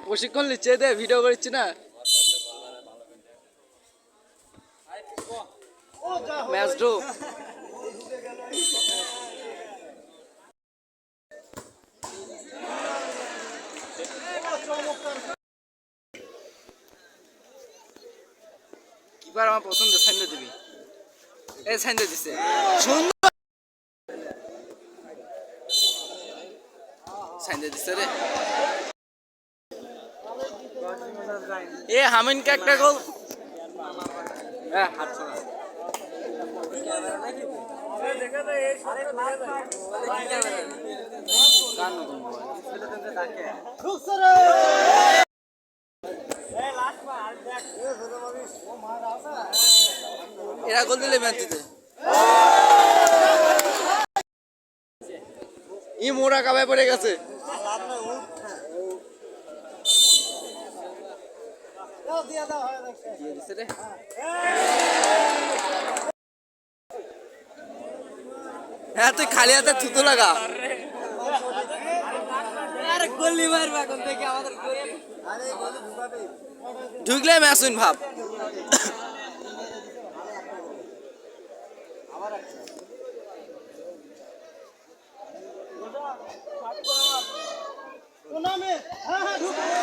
প্রশিক্ষণ নিচ্ছে দে ভিডিও করছি না ম্যাচ ড্র কিপার আমার পছন্দ সাইন্দ দিবি এই সাইন্দ দিছে সুন্দর সাইন্দ দিছে রে এ হামিনকে একটা গোল হ্যাঁ হাত ছড়া এরা গোল দিলে ম্যাচ দিতে ই মোরা কাবায় পড়ে গেছে হ্যাঁ তুই খালি হাতে থুতু লাগা ঢুকলে ম্যাচ উইন ভাব হ্যাঁ